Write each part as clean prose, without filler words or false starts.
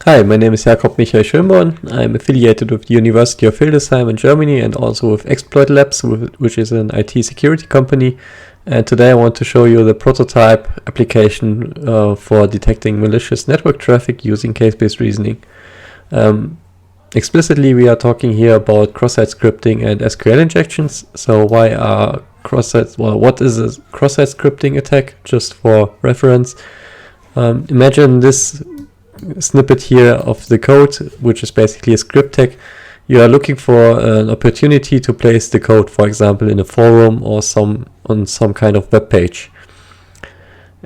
Hi, my name is Jakob Michael Schönborn. I'm affiliated with the University of Hildesheim in Germany and also with Exploit Labs, which is an IT security company. And today I want to show you the prototype application for detecting malicious network traffic using case-based reasoning. Explicitly, we are talking here about cross-site scripting and SQL injections. So why are cross-site, well, what is a cross-site scripting attack? Just for reference, imagine this snippet here of the code, which is basically a script tag. You are looking for an opportunity to place the code, for example, in a forum or on some kind of web page.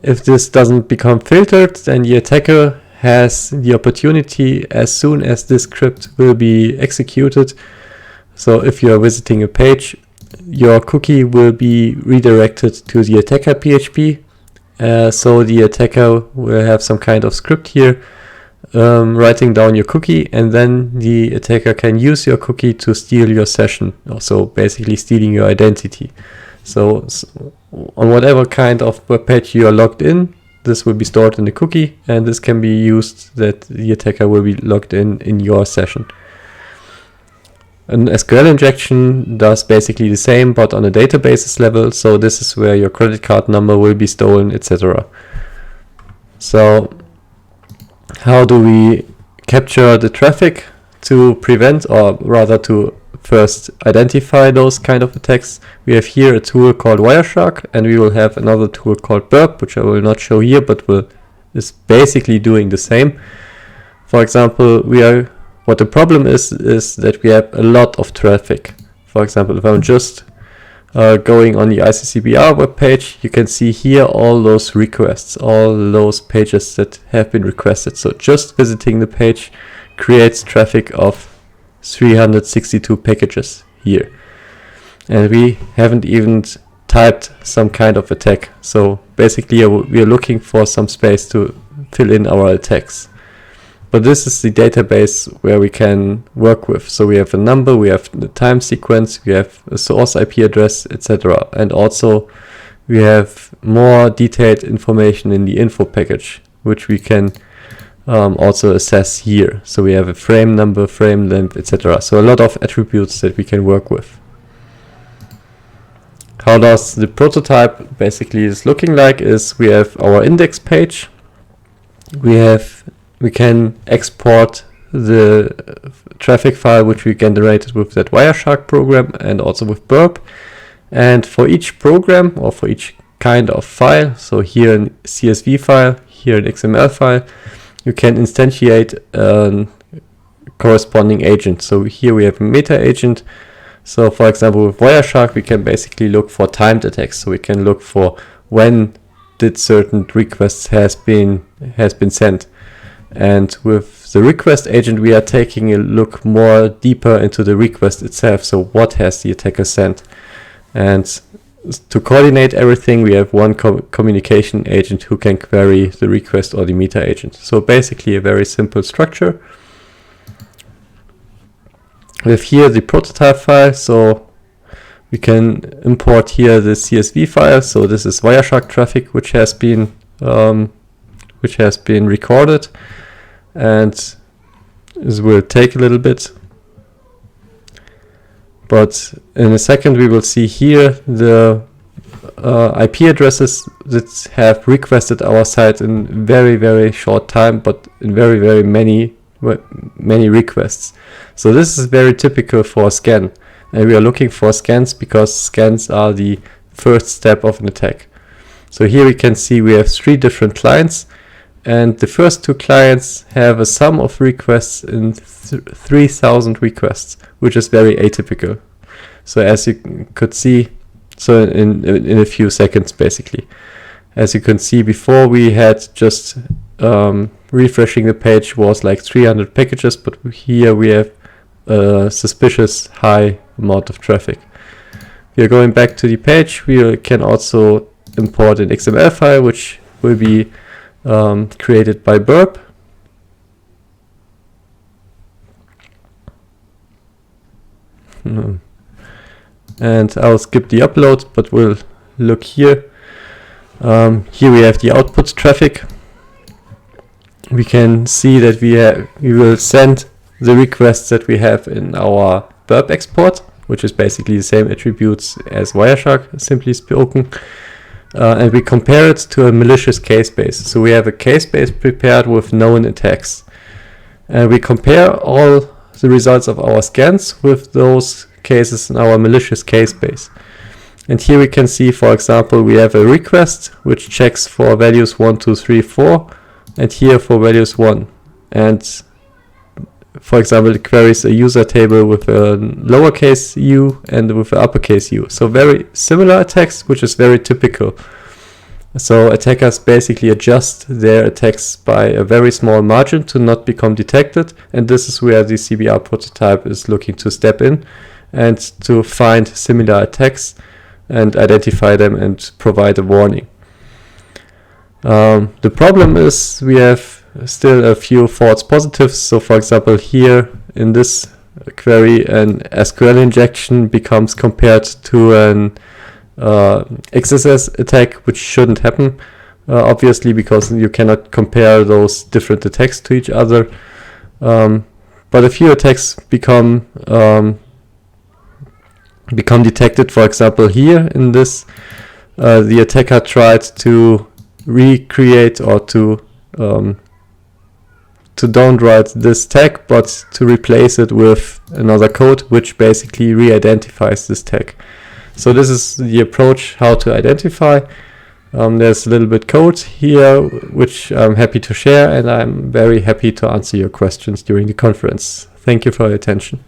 If this doesn't become filtered, then the attacker has the opportunity as soon as this script will be executed. So if you are visiting a page, your cookie will be redirected to the attacker PHP. So the attacker will have some kind of script here writing down your cookie, and then the attacker can use your cookie to steal your session, also basically stealing your identity. So on whatever kind of web page you are logged in, this will be stored in the cookie, and this can be used that the attacker will be logged in your session. An SQL injection does basically the same, but on a databases level. So this is where your credit card number will be stolen, etc. So how do we capture the traffic to prevent, or rather to first identify those kind of attacks? We have here a tool called Wireshark, and we will have another tool called Burp, which I will not show here, but is basically doing the same. For example, what the problem is that we have a lot of traffic. For example, if I'm just going on the ICCBR webpage, you can see here all those requests, all those pages that have been requested. So just visiting the page creates traffic of 362 packages here. And we haven't even typed some kind of attack. So basically we are looking for some space to fill in our attacks. But this is the database where we can work with. So we have a number, we have the time sequence, we have a source IP address, etc. And also we have more detailed information in the info package, which we can also assess here. So we have a frame number, frame length, etc. So a lot of attributes that we can work with. How does the prototype basically is looking like is we have our index page. We can export the traffic file which we generated with that Wireshark program and also with Burp. And for each program or for each kind of file, so here an CSV file, here an XML file, you can instantiate a corresponding agent. So here we have a meta agent. So for example, with Wireshark, we can basically look for timed attacks. So we can look for when did certain requests has been sent. And with the request agent, we are taking a look more deeper into the request itself. So what has the attacker sent? And to coordinate everything, we have one communication agent who can query the request or the meta agent. So basically a very simple structure. We have here the prototype file. So we can import here the CSV file. So this is Wireshark traffic, which has been recorded. And this will take a little bit, but in a second we will see here the IP addresses that have requested our site in very, very short time, but in very, very many requests. So this is very typical for a scan, and we are looking for scans because scans are the first step of an attack. So here we can see we have 3 different clients. And the first 2 clients have a sum of requests in 3,000 requests, which is very atypical. So as you could see, so in a few seconds basically. As you can see before, we had just refreshing the page was like 300 packages, but here we have a suspicious high amount of traffic. We are going back to the page. We can also import an XML file, which will be created by Burp. And I'll skip the upload, but we'll look here. Here we have the output traffic. we can see that we will send the requests that we have in our burp export, which is basically the same attributes as Wireshark, simply spoken. And we compare it to a malicious case base. So we have a case base prepared with known attacks. And we compare all the results of our scans with those cases in our malicious case base. And here we can see, for example, we have a request which checks for values 1, 2, 3, 4, and here for values 1. And for example, it queries a user table with a lowercase u and with an uppercase u. So very similar attacks, which is very typical. So attackers basically adjust their attacks by a very small margin to not become detected. And this is where the CBR prototype is looking to step in and to find similar attacks and identify them and provide a warning. The problem is we have still a few false positives. So for example, here in this query, an SQL injection becomes compared to an XSS attack, which shouldn't happen, obviously, because you cannot compare those different attacks to each other. But a few attacks become detected. For example, here in this, the attacker tried to recreate or to downwrite this tag, but to replace it with another code which basically re-identifies this tag. So this is the approach how to identify. There's a little bit code here which I'm happy to share, and I'm very happy to answer your questions during the conference. Thank you for your attention.